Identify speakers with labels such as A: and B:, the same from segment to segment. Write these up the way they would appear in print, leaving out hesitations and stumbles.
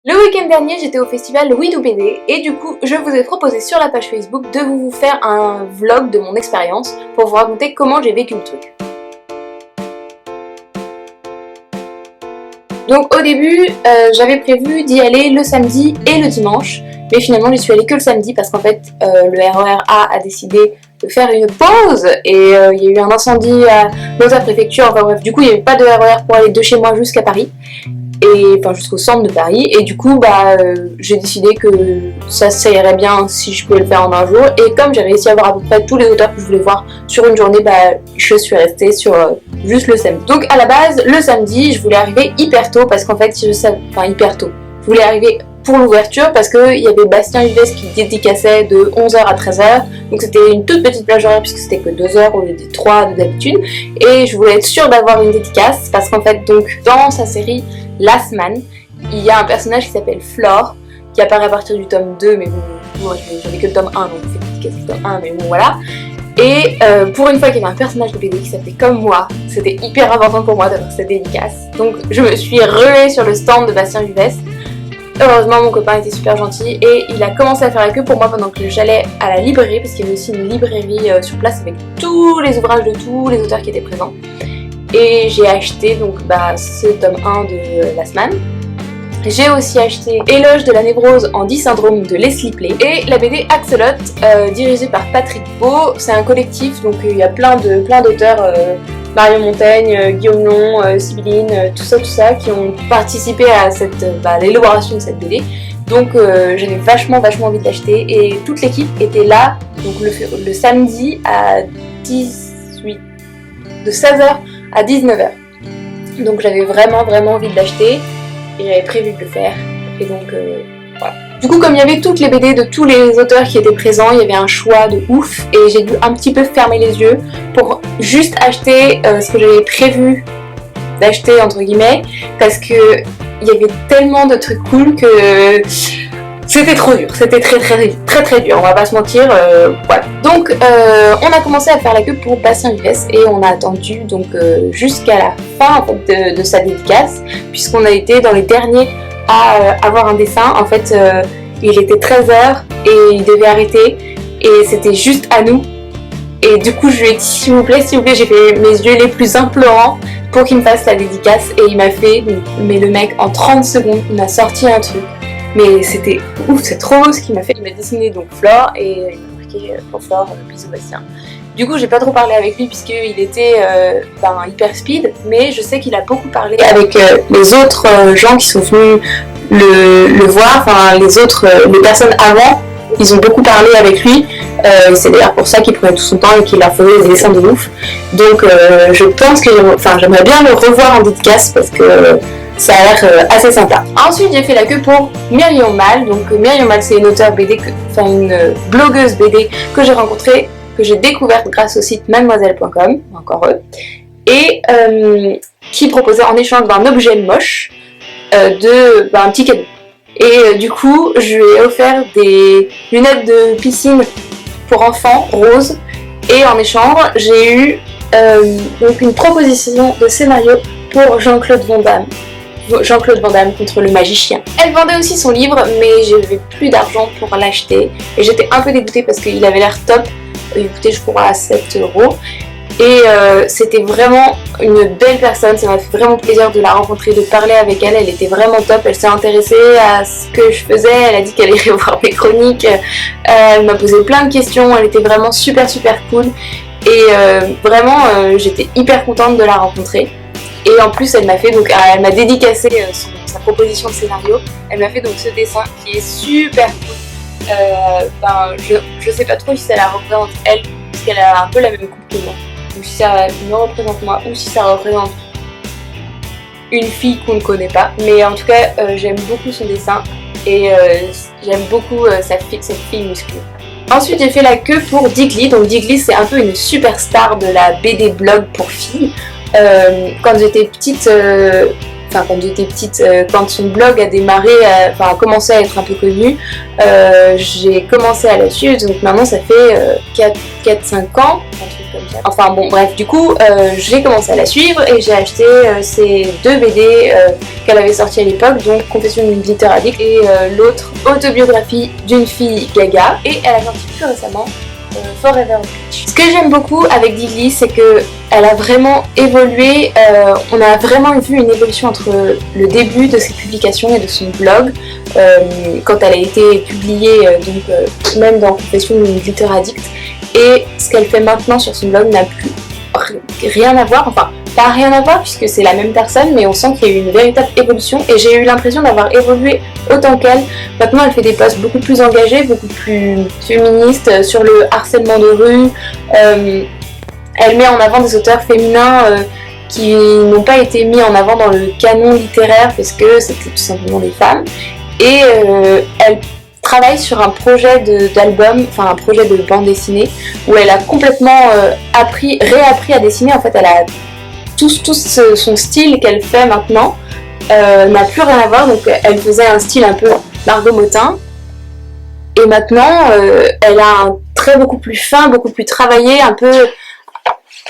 A: Le week-end dernier, j'étais au festival We Do BD et du coup, je vous ai proposé sur la page Facebook de vous faire un vlog de mon expérience pour vous raconter comment j'ai vécu le truc. Donc au début, j'avais prévu d'y aller le samedi et le dimanche, mais finalement j'y suis allée que le samedi parce qu'en fait le RER A a décidé de faire une pause et il y a eu un incendie à notre préfecture, enfin bref, du coup il n'y avait pas de RER pour aller de chez moi jusqu'à Paris. Et enfin jusqu'au centre de Paris, et du coup j'ai décidé que ça irait bien si je pouvais le faire en un jour, et comme j'ai réussi à voir à peu près tous les auteurs que je voulais voir sur une journée, je suis restée sur juste le samedi. Donc à la base, le samedi, je voulais arriver hyper tôt parce qu'en fait, hyper tôt. Je voulais arriver pour l'ouverture parce qu'il y avait Bastien Uvès qui dédicaçait de 11h à 13h, donc c'était une toute petite plage horaire puisque c'était que 2 heures au lieu des 3 d'habitude, et je voulais être sûre d'avoir une dédicace parce qu'en fait, donc dans sa série Last Man, il y a un personnage qui s'appelle Flore qui apparaît à partir du tome 2, mais bon, moi j'avais que le tome 1, donc c'est dédicacé le tome 1, mais bon voilà. Et pour une fois qu'il y avait un personnage de BD qui s'appelait comme moi, c'était hyper important pour moi d'avoir cette dédicace. Donc je me suis ruée sur le stand de Bastien Uvès. Heureusement mon copain était super gentil et il a commencé à faire la queue pour moi pendant que j'allais à la librairie, parce qu'il y avait aussi une librairie sur place avec tous les ouvrages de tous les auteurs qui étaient présents. Et j'ai acheté donc ce tome 1 de Last Man. J'ai aussi acheté Éloge de la névrose en 10 syndromes de Leslie Play et la BD Axolot dirigée par Patrick Beau. C'est un collectif, donc il y a plein d'auteurs, Marion Montaigne, Guillaume Long, Sibylline, tout ça qui ont participé à l'élaboration de cette BD. Donc j'avais vachement envie de l'acheter et toute l'équipe était là donc le samedi à de 16h à 19h. Donc j'avais vraiment envie de l'acheter et j'avais prévu de le faire. Et donc voilà. Du coup, comme il y avait toutes les BD de tous les auteurs qui étaient présents, il y avait un choix de ouf et j'ai dû un petit peu fermer les yeux pour juste acheter ce que j'avais prévu d'acheter entre guillemets, parce que il y avait tellement de trucs cool que c'était trop dur, c'était très dur, on va pas se mentir, voilà. Donc on a commencé à faire la queue pour Bastien Uvès et on a attendu donc jusqu'à la fin en fait, de sa dédicace, puisqu'on a été dans les derniers à avoir un dessin. En fait il était 13h et il devait arrêter et c'était juste à nous. Et du coup je lui ai dit s'il vous plaît, j'ai fait mes yeux les plus implorants pour qu'il me fasse la dédicace et il m'a fait, mais le mec en 30 secondes il m'a sorti un truc. Mais c'était ouf, c'est trop beau ce qu'il m'a fait. Il m'a dessiné donc Flore et il m'a marqué pour Flore, bisous Bastien. Du coup j'ai pas trop parlé avec lui puisqu'il était hyper speed, mais je sais qu'il a beaucoup parlé avec les autres gens qui sont venus le voir, les personnes avant, ils ont beaucoup parlé avec lui. C'est d'ailleurs pour ça qu'il prenait tout son temps et qu'il leur faisait des dessins de ouf. Donc je pense que j'aimerais bien le revoir en dédicace parce que ça a l'air assez sympa. Ensuite j'ai fait la queue pour Myrion Mal. Donc Myrion Mal c'est une auteure BD, une blogueuse BD que j'ai rencontrée, que j'ai découverte grâce au site mademoiselle.com, encore eux, et qui proposait en échange d'un objet moche un petit cadeau. Et du coup je lui ai offert des lunettes de piscine pour enfants roses, et en échange j'ai eu donc une proposition de scénario pour Jean-Claude Van Damme contre le magicien. Elle vendait aussi son livre, mais j'avais plus d'argent pour l'acheter et j'étais un peu dégoûtée parce qu'il avait l'air top. Il coûtait je crois à 7€. Et c'était vraiment une belle personne, ça m'a fait vraiment plaisir de la rencontrer, de parler avec elle, elle était vraiment top, elle s'est intéressée à ce que je faisais, elle a dit qu'elle irait voir mes chroniques, elle m'a posé plein de questions, elle était vraiment super cool et j'étais hyper contente de la rencontrer. Et en plus elle m'a dédicacé sa proposition de scénario, elle m'a fait donc ce dessin qui est super cool. Je sais pas trop si ça la représente elle, parce qu'elle a un peu la même coupe que moi, ou si ça me représente moi, ou si ça représente une fille qu'on ne connaît pas. Mais en tout cas, j'aime beaucoup son dessin et j'aime beaucoup cette fille musclée. Ensuite, j'ai fait la queue pour Digli. Donc Digli, c'est un peu une superstar de la BD blog pour filles. Quand j'étais petite, enfin quand j'étais petite, quand son blog a démarré, enfin a commencé à être un peu connu, j'ai commencé à la suivre, donc maintenant ça fait 4-5 ans, un truc comme ça. Enfin bon bref, du coup j'ai commencé à la suivre et j'ai acheté ces 2 BD qu'elle avait sorties à l'époque, donc Confession d'une glitter addict et l'autre Autobiographie d'une fille gaga, et elle a sorti plus récemment Forever Beach. Ce que j'aime beaucoup avec Digly, c'est que elle a vraiment évolué, on a vraiment vu une évolution entre le début de ses publications et de son blog, quand elle a été publiée, même dans Confession d'une glitter addict, et ce qu'elle fait maintenant sur son blog n'a plus rien à voir, enfin pas rien à voir puisque c'est la même personne, mais on sent qu'il y a eu une véritable évolution et j'ai eu l'impression d'avoir évolué autant qu'elle. Maintenant elle fait des posts beaucoup plus engagés, beaucoup plus féministes sur le harcèlement de rue, elle met en avant des auteurs féminins qui n'ont pas été mis en avant dans le canon littéraire parce que c'était tout simplement des femmes, et elle travaille sur un projet d'album, enfin un projet de bande dessinée où elle a complètement réappris à dessiner. En fait elle a tout son style qu'elle fait maintenant n'a plus rien à voir, donc elle faisait un style un peu Margot Motin et maintenant elle a un trait beaucoup plus fin, beaucoup plus travaillé, un peu,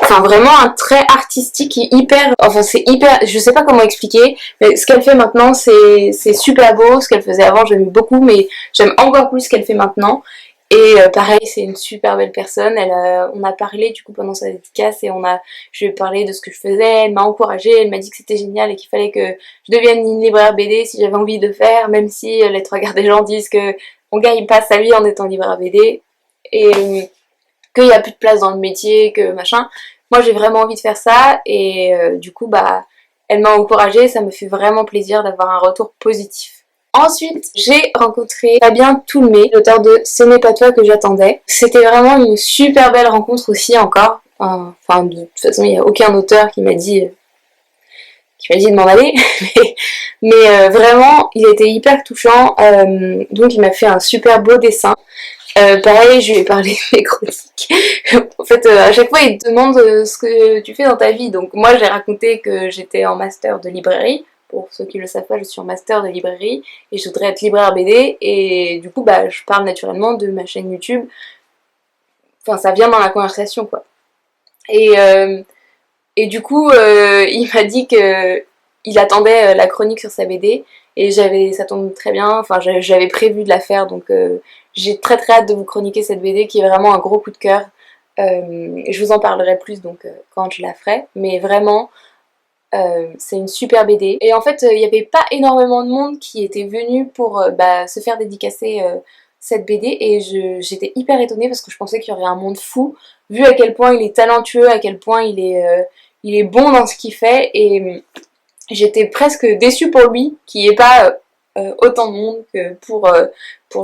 A: enfin vraiment un trait artistique qui est hyper, enfin c'est hyper, je sais pas comment expliquer, mais ce qu'elle fait maintenant c'est super beau. Ce qu'elle faisait avant j'aime beaucoup, mais j'aime encore plus ce qu'elle fait maintenant. Et pareil, c'est une super belle personne. On a parlé du coup pendant sa dédicace et je lui ai parlé de ce que je faisais. Elle m'a encouragée, elle m'a dit que c'était génial et qu'il fallait que je devienne une libraire BD si j'avais envie de faire, même si les 3 quarts des gens disent que on gagne pas sa vie en étant libraire BD et qu'il n'y a plus de place dans le métier, que machin. Moi j'ai vraiment envie de faire ça et du coup elle m'a encouragée, ça me fait vraiment plaisir d'avoir un retour positif. Ensuite, j'ai rencontré Fabien Toulmé, l'auteur de Ce n'est pas toi que j'attendais. C'était vraiment une super belle rencontre aussi encore. Enfin, de toute façon, il n'y a aucun auteur qui m'a dit de m'en aller. mais vraiment, il était hyper touchant. Donc, il m'a fait un super beau dessin. Pareil, je lui ai parlé de mes chroniques. En fait, à chaque fois, il te demande ce que tu fais dans ta vie. Donc, moi, j'ai raconté que j'étais en master de librairie. Pour ceux qui ne le savent pas, je suis en master de librairie et je voudrais être libraire BD, et du coup je parle naturellement de ma chaîne YouTube, enfin ça vient dans la conversation quoi. Et du coup il m'a dit que il attendait la chronique sur sa BD et ça tombe très bien, enfin j'avais prévu de la faire, donc j'ai très hâte de vous chroniquer cette BD qui est vraiment un gros coup de cœur. Je vous en parlerai plus donc quand je la ferai, mais vraiment c'est une super BD. Et en fait, il n'y avait pas énormément de monde qui était venu pour se faire dédicacer cette BD, et j'étais hyper étonnée parce que je pensais qu'il y aurait un monde fou, vu à quel point il est talentueux, à quel point il est bon dans ce qu'il fait, et j'étais presque déçue pour lui qu'il n'y ait pas autant de monde que pour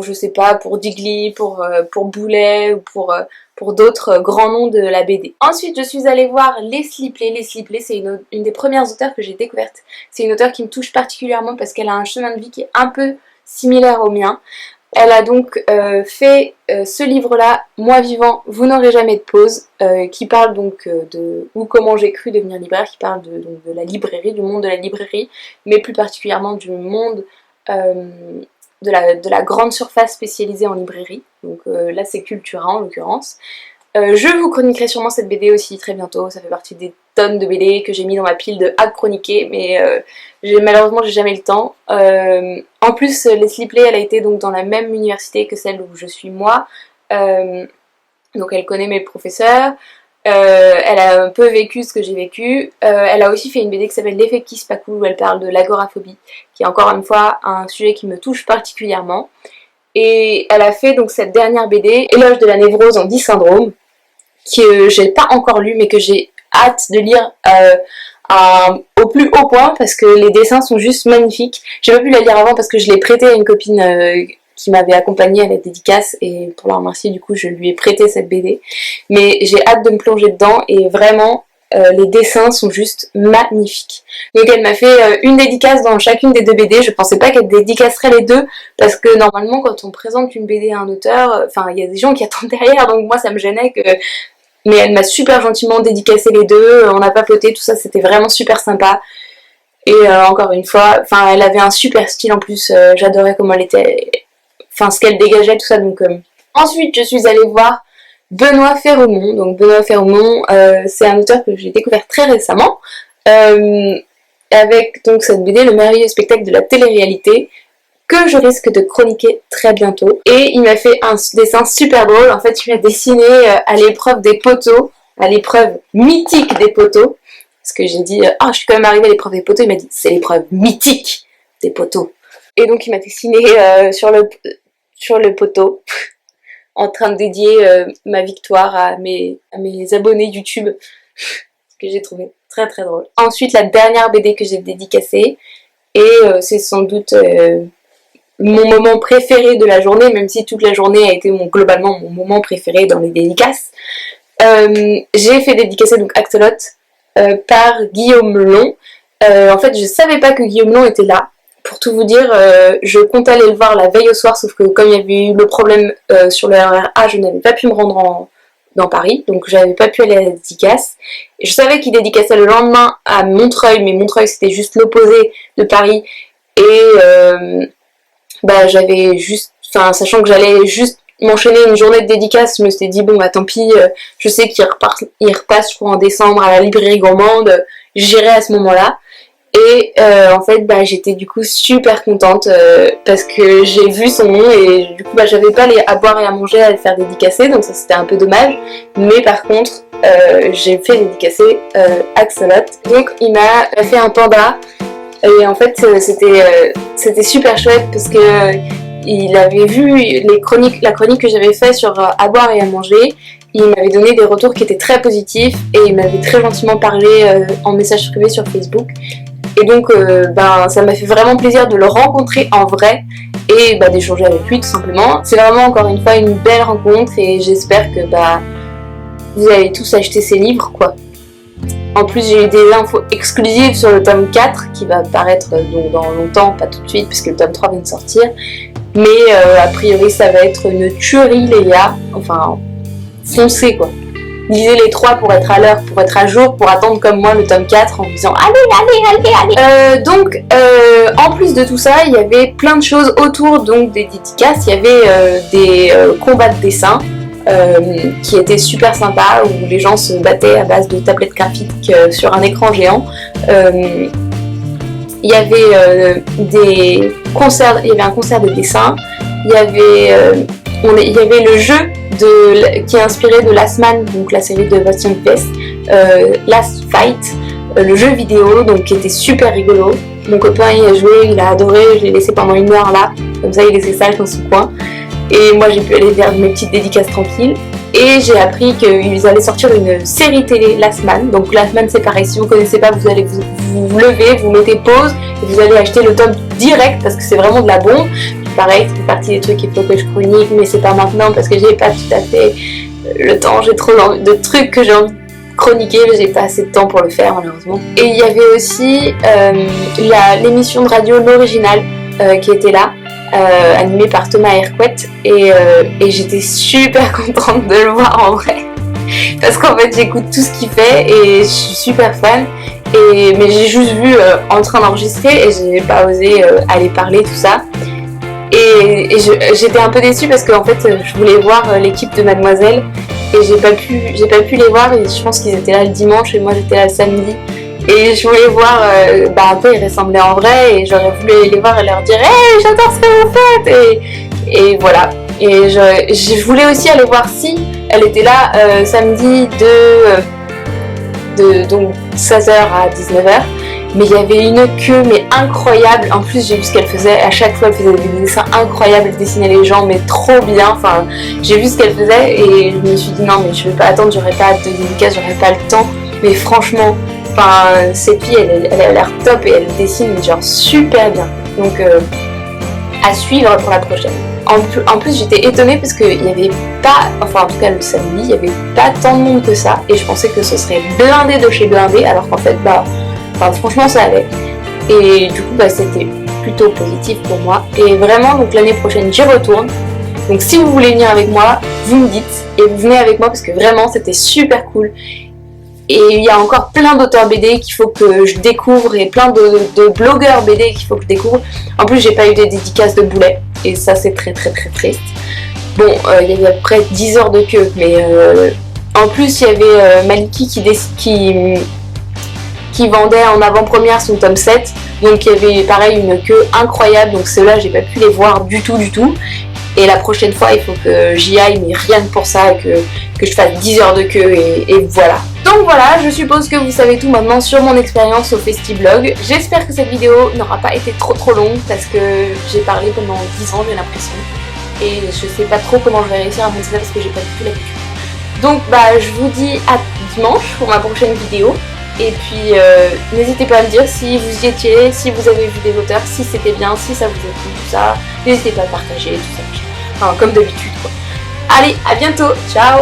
A: je sais pas, pour Digly, pour Boulet, ou pour d'autres grands noms de la BD. Ensuite, je suis allée voir Leslie Play. Leslie Play, c'est une des premières auteurs que j'ai découvertes. C'est une auteure qui me touche particulièrement parce qu'elle a un chemin de vie qui est un peu similaire au mien. Elle a donc fait ce livre-là, Moi vivant, vous n'aurez jamais de pause, qui parle donc de comment j'ai cru devenir libraire, qui parle de la librairie, du monde de la librairie, mais plus particulièrement du monde de la grande surface spécialisée en librairie. Donc là c'est Cultura en l'occurrence. Je vous chroniquerai sûrement cette BD aussi très bientôt, ça fait partie des tonnes de BD que j'ai mis dans ma pile de à chroniquer, mais malheureusement j'ai jamais le temps. En plus, Leslie Play, elle a été donc dans la même université que celle où je suis moi, donc elle connaît mes professeurs, elle a un peu vécu ce que j'ai vécu. Elle a aussi fait une BD qui s'appelle L'effet Kiss pas cool, où elle parle de l'agoraphobie, qui est encore une fois un sujet qui me touche particulièrement. Et elle a fait donc cette dernière BD, Éloge de la névrose en 10 syndromes, que j'ai pas encore lu mais que j'ai hâte de lire au plus haut point parce que les dessins sont juste magnifiques. J'ai pas pu la lire avant parce que je l'ai prêtée à une copine qui m'avait accompagnée à la dédicace, et pour la remercier du coup je lui ai prêté cette BD. Mais j'ai hâte de me plonger dedans, et vraiment les dessins sont juste magnifiques. Donc elle m'a fait une dédicace dans chacune des 2 BD. Je pensais pas qu'elle dédicacerait les 2 parce que normalement quand on présente une BD à un auteur, enfin il y a des gens qui attendent derrière, donc moi ça me gênait que... Mais elle m'a super gentiment dédicacé les 2, on a papoté, tout ça, c'était vraiment super sympa. Et encore une fois, enfin elle avait un super style en plus, j'adorais comment elle était, enfin ce qu'elle dégageait, tout ça. Donc ensuite je suis allée voir Benoît Ferremont. Donc Benoît Ferremont, c'est un auteur que j'ai découvert très récemment, avec donc cette BD, Le merveilleux spectacle de la télé-réalité, que je risque de chroniquer très bientôt. Et il m'a fait un dessin super drôle. En fait, il m'a dessiné à l'épreuve des poteaux, à l'épreuve mythique des poteaux. Parce que j'ai dit, je suis quand même arrivée à l'épreuve des poteaux. Il m'a dit, c'est l'épreuve mythique des poteaux. Et donc, il m'a dessiné sur le poteau, en train de dédier ma victoire à mes abonnés YouTube. Ce que j'ai trouvé très très drôle. Ensuite, la dernière BD que j'ai dédicacée. Et c'est sans doute mon moment préféré de la journée, même si toute la journée a été globalement mon moment préféré dans les dédicaces. J'ai fait dédicacer donc Axolot par Guillaume Long. En fait, je savais pas que Guillaume Long était là. Pour tout vous dire, je comptais aller le voir la veille au soir, sauf que comme il y avait eu le problème sur le RER A, je n'avais pas pu me rendre dans Paris, donc j'avais pas pu aller à la dédicace. Et je savais qu'il dédicaçait le lendemain à Montreuil, mais Montreuil c'était juste l'opposé de Paris. Et j'avais juste, enfin sachant que j'allais juste m'enchaîner une journée de dédicace, je me suis dit bon bah tant pis, je sais qu'il repasse je crois en décembre à la librairie gourmande, j'irai à ce moment-là. Et en fait j'étais du coup super contente parce que j'ai vu son nom et du coup j'avais pas à boire et à manger à le faire dédicacer, donc ça c'était un peu dommage. Mais par contre j'ai fait dédicacer Axolot, donc il m'a fait un panda. Et en fait c'était super chouette parce que il avait vu la chronique que j'avais faite sur à boire et à manger. Il m'avait donné des retours qui étaient très positifs et il m'avait très gentiment parlé en message privé sur Facebook. Et donc ça m'a fait vraiment plaisir de le rencontrer en vrai et d'échanger avec lui tout simplement. C'est vraiment encore une fois une belle rencontre et j'espère que vous allez tous acheter ses livres quoi. En plus j'ai eu des infos exclusives sur le tome 4 qui va paraître donc dans longtemps, pas tout de suite puisque le tome 3 vient de sortir. Mais a priori ça va être une tuerie les gars, enfin foncez quoi. Lisez les 3 pour être à l'heure, pour être à jour, pour attendre comme moi le tome 4 en disant allez. Donc en plus de tout ça, il y avait plein de choses autour donc des dédicaces. Il y avait des combats de dessin qui étaient super sympas où les gens se battaient à base de tablettes graphiques sur un écran géant. Il y avait des concerts, il y avait un concert de dessin. Il y avait le jeu qui est inspiré de Last Man, donc la série de Bastien Pest, Last Fight, le jeu vidéo, donc qui était super rigolo. Mon copain y a joué, il a adoré, je l'ai laissé pendant 1 heure là, comme ça il laissait ça dans son coin. Et moi j'ai pu aller faire mes petites dédicaces tranquilles. Et j'ai appris qu'ils allaient sortir une série télé Last Man. Donc Last Man c'est pareil, si vous ne connaissez pas, vous allez vous lever, vous mettez pause et vous allez acheter le tome direct parce que c'est vraiment de la bombe. Pareil, ça fait partie des trucs qu'il faut que je chronique, mais c'est pas maintenant parce que j'ai pas tout à fait le temps, j'ai trop de trucs que j'ai envie de chroniquer, mais j'ai pas assez de temps pour le faire malheureusement. Et il y avait aussi l'émission de radio L'Original qui était là, animée par Thomas Hercouet, et j'étais super contente de le voir en vrai. Parce qu'en fait j'écoute tout ce qu'il fait et je suis super fan. Mais j'ai juste vu en train d'enregistrer et j'ai pas osé aller parler tout ça. Et j'étais un peu déçue parce qu'en fait je voulais voir l'équipe de Mademoiselle et j'ai pas pu les voir et je pense qu'ils étaient là le dimanche et moi j'étais là le samedi et je voulais voir un peu ils ressemblaient en vrai et j'aurais voulu les voir et leur dire hey j'adore ce que vous faites et voilà. Et je voulais aussi aller voir si elle était là samedi de donc 16h à 19h. Mais il y avait une queue mais incroyable. En plus j'ai vu ce qu'elle faisait, à chaque fois elle faisait des dessins incroyables, elle dessinait les gens mais trop bien. Enfin j'ai vu ce qu'elle faisait et je me suis dit non mais je vais pas attendre, j'aurais pas de dédicace, j'aurais pas le temps. Mais franchement, cette fille elle a l'air top et elle dessine genre super bien. Donc à suivre pour la prochaine. En plus j'étais étonnée parce qu'il n'y avait pas, enfin en tout cas le samedi, il n'y avait pas tant de monde que ça et je pensais que ce serait blindé de chez blindé alors qu'en fait franchement ça allait. Et du coup c'était plutôt positif pour moi. Et vraiment donc l'année prochaine j'y retourne. Donc si vous voulez venir avec moi, vous me dites et vous venez avec moi parce que vraiment c'était super cool. Et il y a encore plein d'auteurs BD qu'il faut que je découvre et plein de blogueurs BD qu'il faut que je découvre. En plus, j'ai pas eu des dédicaces de Boulet et ça, c'est très très très triste. Bon, il y avait à peu près 10 heures de queue, mais en plus, il y avait Maliki qui vendait en avant-première son tome 7. Donc il y avait pareil une queue incroyable, donc ceux-là, j'ai pas pu les voir du tout. Et la prochaine fois, il faut que j'y aille, mais rien que pour ça, que je fasse 10 heures de queue et voilà. Donc voilà, je suppose que vous savez tout maintenant sur mon expérience au Festiblog. J'espère que cette vidéo n'aura pas été trop longue parce que j'ai parlé pendant 10 ans, j'ai l'impression. Et je sais pas trop comment je vais réussir à monter ça parce que j'ai pas du tout l'habitude. Donc bah je vous dis à dimanche pour ma prochaine vidéo. Et puis n'hésitez pas à me dire si vous y étiez, si vous avez vu des auteurs, si c'était bien, si ça vous a plu, tout ça. N'hésitez pas à partager, tout ça. Enfin, comme d'habitude quoi. Allez, à bientôt, ciao!